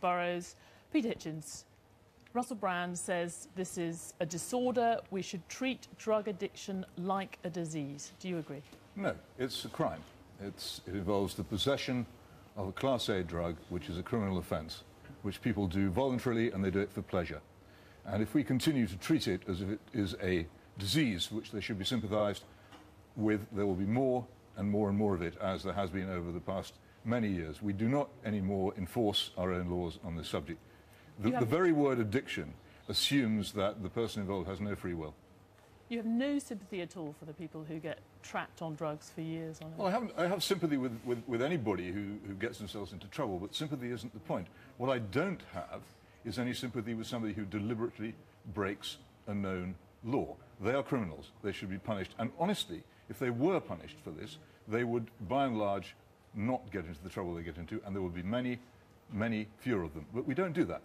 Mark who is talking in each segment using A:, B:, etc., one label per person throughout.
A: Burrows. Peter Hitchins, Russell Brand says this is a disorder. We should treat drug addiction like a disease. Do you agree?
B: No, it's a crime. It involves the possession of a Class A drug, which is a criminal offence, which people do voluntarily and they do it for pleasure. And if we continue to treat it as if it is a disease which they should be sympathised with, there will be more and more and more of it, as there has been over the past many years. We do not anymore enforce our own laws on this subject. The very word addiction assumes that the person involved has no free will.
A: You have no sympathy at all for the people who get trapped on drugs for years on end?
B: Well, I have sympathy with anybody who gets themselves into trouble, but sympathy isn't the point. What I don't have is any sympathy with somebody who deliberately breaks a known law. They are criminals. They should be punished. And honestly, if they were punished for this, they would, by and large, not get into the trouble they get into, and there would be many, many fewer of them. But we don't do that.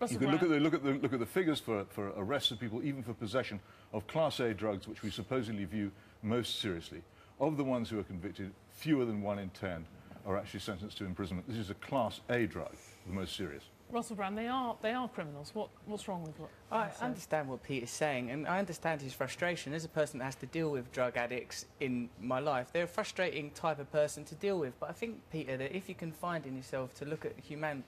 B: You can look at the figures for arrests of people, even for possession of Class A drugs, which we supposedly view most seriously. Of the ones who are convicted, fewer than 1 in 10 are actually sentenced to imprisonment. This is a Class A drug, the most serious.
A: Russell Brand, they are criminals. What's wrong with what
C: I understand what Peter's saying, and I understand his frustration. As a person that has to deal with drug addicts in my life, they're a frustrating type of person to deal with. But I think, Peter, that if you can find in yourself to look at human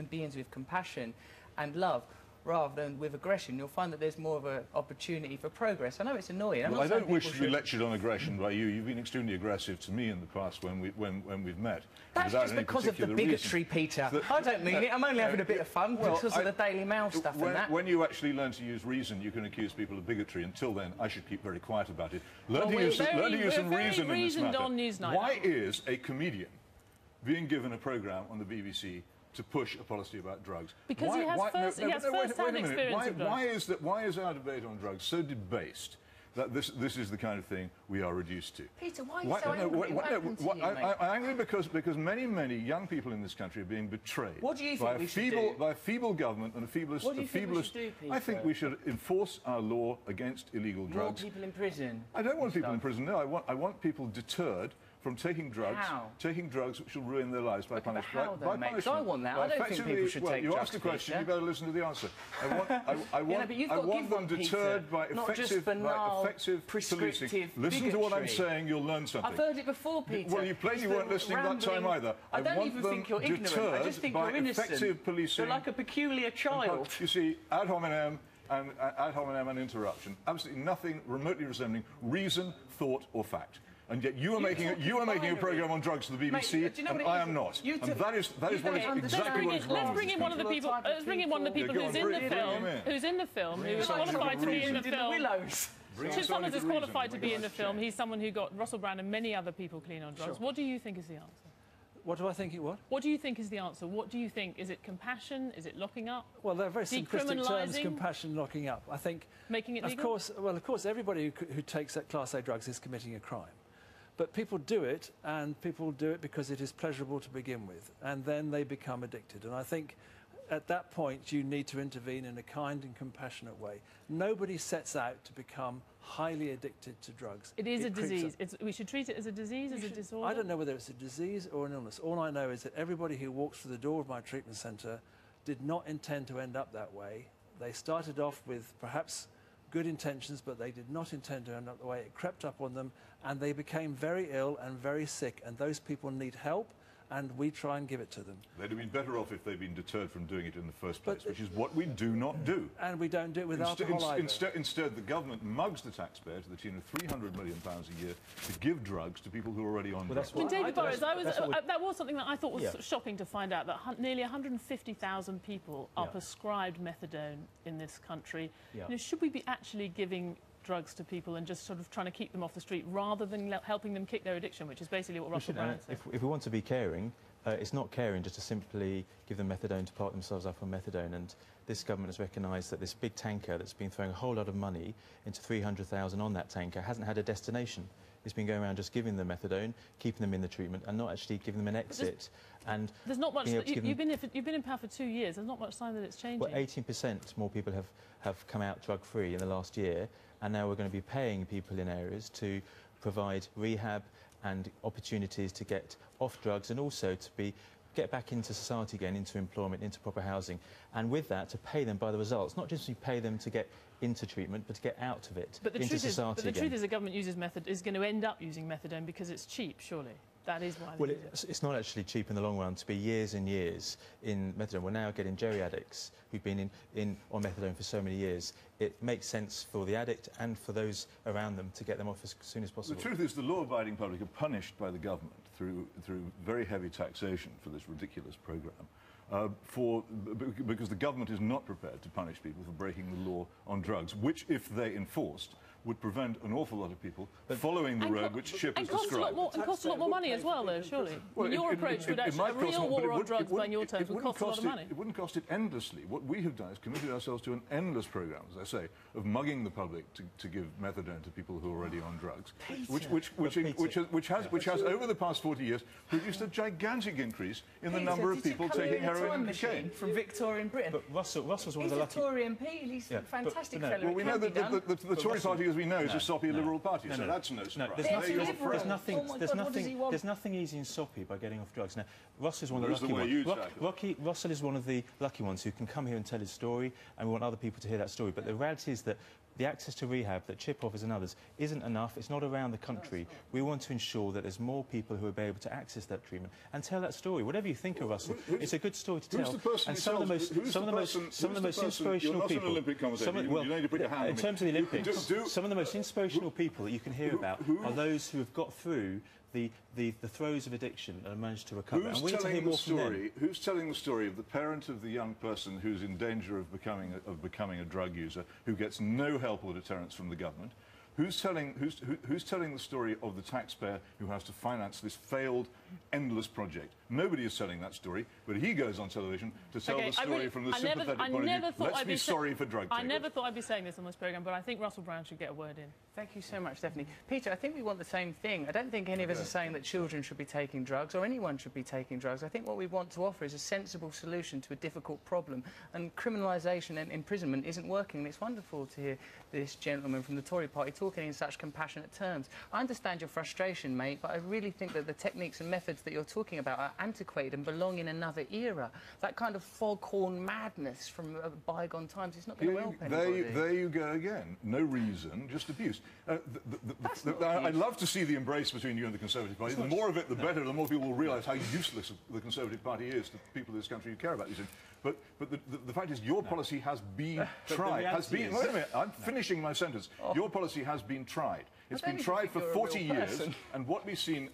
C: beings with compassion and love, rather than with aggression, you'll find that there's more of an opportunity for progress. I know it's annoying.
B: Well, I don't wish to be lectured on aggression by you. You've been extremely aggressive to me in the past when we've met.
C: That's just because of the bigotry, Peter. I don't mean it. I'm only having a bit of fun because of the Daily Mail stuff and that.
B: When you actually learn to use reason, you can accuse people of bigotry. Until then, I should keep very quiet about it. Learn to use some reason in this matter.
A: On Newsnight.
B: Why is a comedian being given a programme on the BBC to push a policy about drugs?
A: Because he has first-hand experience of drugs.
B: Why is our debate on drugs so debased that this is the kind of thing we are reduced to?
C: Peter, why are you so angry? What happened to you, mate?
B: I'm angry because many young people in this country are being betrayed.
C: What do you think we should do?
B: By a feeble government and a feeblest...
C: What do you think we should do, Peter?
B: I think we should enforce our law against illegal drugs.
C: More people in prison?
B: I don't want people in prison, no. I want people deterred from taking drugs, which will ruin their lives by punishment.
C: By punishment. I want that. I don't think people should take drugs.
B: You asked a question, you better listen to the answer. I want them deterred by effective policing. Listen to what I'm saying, you'll learn something.
C: I've heard it before, Peter.
B: Well, you plainly weren't listening that time either.
C: I don't even think you're ignorant. I just think you're innocent.
B: Effective policing.
C: You're like a peculiar child.
B: You see, ad hominem and interruption, absolutely nothing remotely resembling reason, thought, or fact. And yet you are making a programme on drugs for the BBC, and I am not. And that is exactly what is wrong.
A: Let's bring in one of the people. Let's bring in one of the people who's in the film, who's qualified to be in the film. Someone who's qualified to be in the film. He's someone who got Russell Brand and many other people clean on drugs. What do you think is the answer?
D: What do I think it was?
A: What do you think is the answer? What do you think? Is it compassion? Is it locking up?
D: Well, they're very simplistic terms, compassion, locking up. I think...
A: Making it legal?
D: Of course, everybody who takes Class A drugs is committing a crime. But people do it, and people do it because it is pleasurable to begin with, and then they become addicted. And I think at that point you need to intervene in a kind and compassionate way. Nobody sets out to become highly addicted to drugs.
A: It is a disease. We should treat it as a disease, as a disorder?
D: I don't know whether it's a disease or an illness. All I know is that everybody who walks through the door of my treatment centre did not intend to end up that way. They started off with perhaps good intentions, but they did not intend to end up the way. It crept up on them, and they became very ill and very sick, and those people need help, and we try and give it to them.
B: They'd have been better off if they'd been deterred from doing it in the first place, which is what we do not do.
D: And we don't do it with alcohol either.
B: Instead, the government mugs the taxpayer to the tune of £300 million a year to give drugs to people who are already on drugs.
A: David Burrows, that was something that I thought was shocking to find out, that nearly 150,000 people are prescribed methadone in this country. You know, should we be actually giving drugs to people and just sort of trying to keep them off the street rather than helping them kick their addiction, which is basically what Russell Brand said?
E: If we want to be caring, it's not caring just to simply give them methadone to park themselves up on methadone. And this government has recognised that this big tanker that's been throwing a whole lot of money into 300,000 on that tanker hasn't had a destination. It's been going around just giving them methadone, keeping them in the treatment, and not actually giving them an exit. And
A: there's not much. You've been in power for 2 years. There's not much sign that it's changing.
E: Well, 18% more people have come out drug-free in the last year, and now we're going to be paying people in areas to provide rehab and opportunities to get off drugs, and also to be get back into society again, into employment, into proper housing, and with that to pay them by the results, not just to pay them to get into treatment, but to get out of it into society again.
A: But the truth is the government is going to end up using methadone because it's cheap, surely. That is why.
E: Well, it's not actually cheap in the long run to be years and years in methadone. We're now getting geri addicts who've been on methadone for so many years. It makes sense for the addict and for those around them to get them off as soon as possible.
B: The truth is the law-abiding public are punished by the government through very heavy taxation for this ridiculous programme. Because the government is not prepared to punish people for breaking the law on drugs, which, if they enforced, would prevent an awful lot of people following the road which Chip has described.
A: And cost a lot more money as well, though, surely. Well, your approach would actually, a real war on drugs, by your terms, would cost a lot of money.
B: It wouldn't cost it endlessly. What we have done is committed ourselves to an endless programme, as I say, of mugging the public to give methadone to people who are already on drugs, which has, over the past 40 years, produced a gigantic increase in the number of people taking heroin and cocaine.
C: From Victorian Britain.
E: But Russell's one of the lucky...
C: Victorian Pete, he's a fantastic fellow.
B: Well, we know that the Tory party, as we know, is a soppy Liberal party, so that's no surprise.
E: There's nothing easy and soppy by getting off drugs. Now, Russell is one of the lucky ones. Russell is one of the lucky ones who can come here and tell his story, and we want other people to hear that story. But the reality is that the access to rehab that Chip offers and others isn't enough. It's not around the country. We want to ensure that there's more people who will be able to access that treatment and tell that story. Whatever you think of Russell, it's a good story to tell.
B: And
E: some of the most inspirational people. In terms of the Olympics, some of the most inspirational people that you can hear about are those who have got through the throes of addiction and managed to recover. And we need to hear more from them.
B: Who's telling the story of the parent of the young person who's in danger of becoming a drug user, who gets no help or deterrence from the government? Who's telling the story of the taxpayer who has to finance this failed, endless project? Nobody is telling that story, but he goes on television to tell the story from the sympathetic point of view. Let's be sorry for drug takers.
A: I never thought I'd be saying this on this programme, but I think Russell Brand should get a word in.
C: Thank you so much, Stephanie. Peter, I think we want the same thing. I don't think any of us are saying that children should be taking drugs or anyone should be taking drugs. I think what we want to offer is a sensible solution to a difficult problem, and criminalisation and imprisonment isn't working. It's wonderful to hear this gentleman from the Tory party talking in such compassionate terms. I understand your frustration, mate, but I really think that the techniques and methods that you're talking about are antiquated and belong in another era. That kind of foghorn madness from bygone times is not going to help anybody.
B: There you go again. No reason, just abuse. I'd love to see the embrace between you and the Conservative Party. The more of it, the better. The more people will realise how useless the Conservative Party is to people in this country who care about these things. But the fact is, your policy has been tried. Wait a minute, I'm finishing my sentence. Your policy has been tried. It's been tried for 40 years, and what we see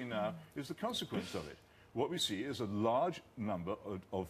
B: now is the consequence of it. What we see is a large number of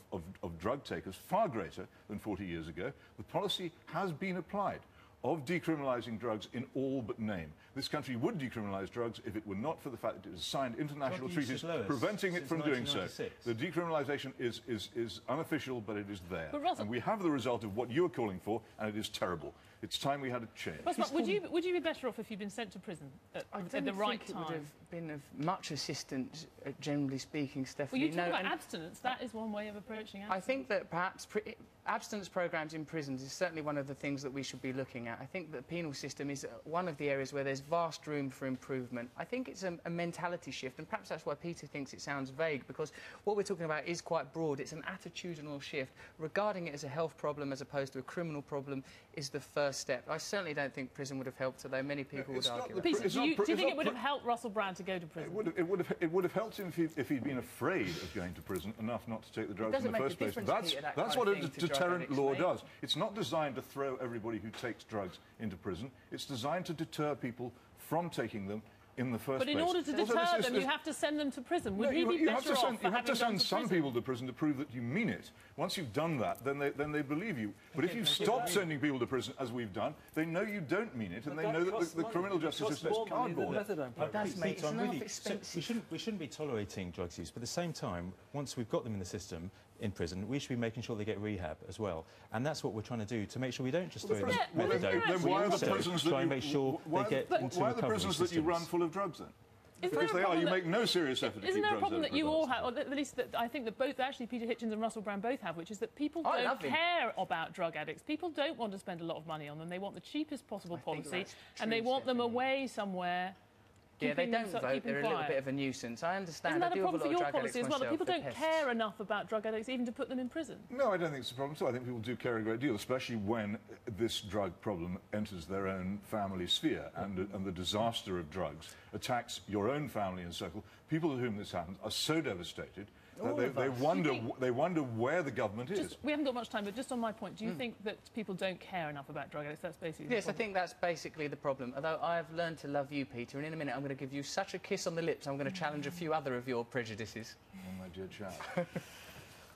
B: drug takers, far greater than 40 years ago. The policy has been applied of decriminalising drugs in all but name. This country would decriminalise drugs if it were not for the fact that it has signed international treaties preventing it from doing so. The decriminalisation is unofficial, but it is there. And we have the result of what you are calling for, and it is terrible. It's time we had a change.
A: Would you be better off if you'd been sent to prison at the right time?
C: I would have been of much assistance, generally speaking, Stephanie.
A: Well, you talk about abstinence. That is one way of approaching abstinence.
C: I think that perhaps abstinence programmes in prisons is certainly one of the things that we should be looking at. I think the penal system is one of the areas where there's vast room for improvement. I think it's a mentality shift, and perhaps that's why Peter thinks it sounds vague, because what we're talking about is quite broad. It's an attitudinal shift. Regarding it as a health problem as opposed to a criminal problem is the first step. I certainly don't think prison would have helped, although many people would argue that.
A: Peter, do you think it would have helped Russell Brand to go to prison?
B: It would have helped him if he'd been afraid of going to prison enough not to take the drugs in the first place. That's what a deterrent law does. It's not designed to throw everybody who takes drugs into prison. It's designed to deter people from taking them in the first place.
A: But in order to deter them, you have to send them to prison. Would we be better off?
B: You have to send some people to prison to prove that you mean it. Once you've done that, then they believe you. But if you stop sending people to prison, as we've done, they know you don't mean it, and they know that the criminal justice system is cardboard.
E: We shouldn't be tolerating drugs use, but at the same time, once we've got them in the system, in prison, we should be making sure they get rehab as well. And that's what we're trying to do, to make sure we don't just throw them methadone.
B: Then why are the prisons
E: try and make sure they get into recovery systems?
B: Why are the prisons that you run full of drugs then? Because they are. You make no serious effort to keep drugs.
A: Isn't there a problem that you all have, or at least that I think that both, actually Peter Hitchins and Russell Brand both have, which is that people don't care about drug addicts. People don't want to spend a lot of money on them. They want the cheapest possible policy, and they want them away somewhere
C: Yeah, they don't vote.
A: They're
C: a little bit of a nuisance. I understand.
A: Isn't that a problem for your policy as well? That people don't
C: pests.
A: care enough about drug addicts even to put them in prison?
B: No, I don't think it's a problem at all. I think people do care a great deal, especially when this drug problem enters their own family sphere and the disaster of drugs attacks your own family and circle. People to whom this happens are so devastated that they wonder where the government is.
A: We haven't got much time, but just on my point, do you think that people don't care enough about drug addicts? That's basically
C: Yes, I think that's basically the problem. Although I have learned to love you, Peter, and in a minute I'm going to give you such a kiss on the lips, I'm going to challenge a few other of your prejudices.
B: Oh, my dear chap.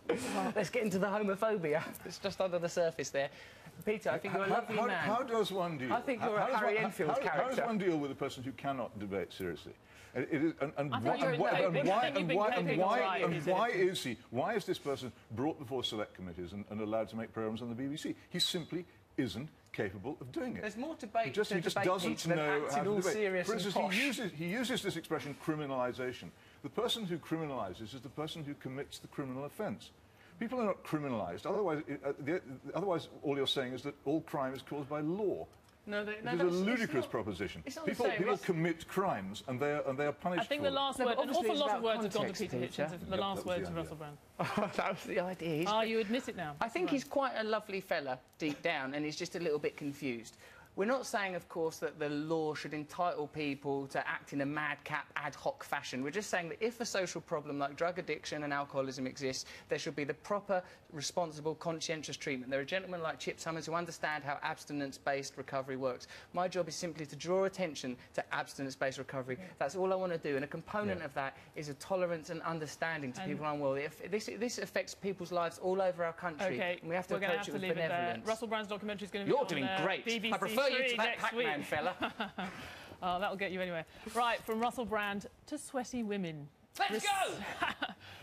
C: Well, let's get into the homophobia. It's just under the surface there. Peter, I think you're a lovely man.
B: How does one deal?
C: I think you're a Harry Enfield character.
B: How does one deal with a person who cannot debate seriously? Why is this person brought before select committees and allowed to make programmes on the BBC? He simply isn't capable of doing it.
C: There's more debate.
B: He just doesn't know how to debate.
C: For
B: instance, he uses this expression criminalisation. The person who criminalises is the person who commits the criminal offence. People are not criminalised. Otherwise, all you're saying is that all crime is caused by law.
C: No,
B: it's a ludicrous proposition. People commit crimes and they are punished.
A: I think
B: for
A: the last word, an awful lot of words have gone to Peter Hitchins. The last word to Russell Brand.
C: Oh, that was the idea.
A: You admit it now.
C: I think he's quite a lovely fella deep down, and he's just a little bit confused. We're not saying, of course, that the law should entitle people to act in a madcap, ad hoc fashion. We're just saying that if a social problem like drug addiction and alcoholism exists, there should be the proper, responsible, conscientious treatment. There are gentlemen like Chip Summers who understand how abstinence-based recovery works. My job is simply to draw attention to abstinence-based recovery. That's all I want to do, and a component of that is a tolerance and understanding to people unwell. This affects people's lives all over our country, and we have to approach it with benevolence.
A: Russell Brand's documentary is going to be
C: You're doing great.
A: BBC
C: I prefer you to that Pac-Man fella.
A: Oh, that'll get you anywhere. Right, from Russell Brand to sweaty women.
C: Let's go!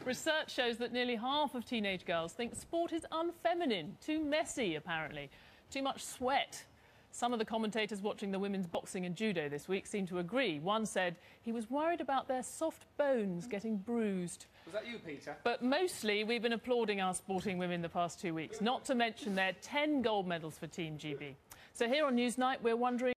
A: Research shows that nearly half of teenage girls think sport is unfeminine, too messy, apparently, too much sweat. Some of the commentators watching the women's boxing and judo this week seem to agree. One said he was worried about their soft bones getting bruised.
C: Was that you, Peter?
A: But mostly we've been applauding our sporting women the past 2 weeks, not to mention their 10 gold medals for Team GB. So here on Newsnight, we're wondering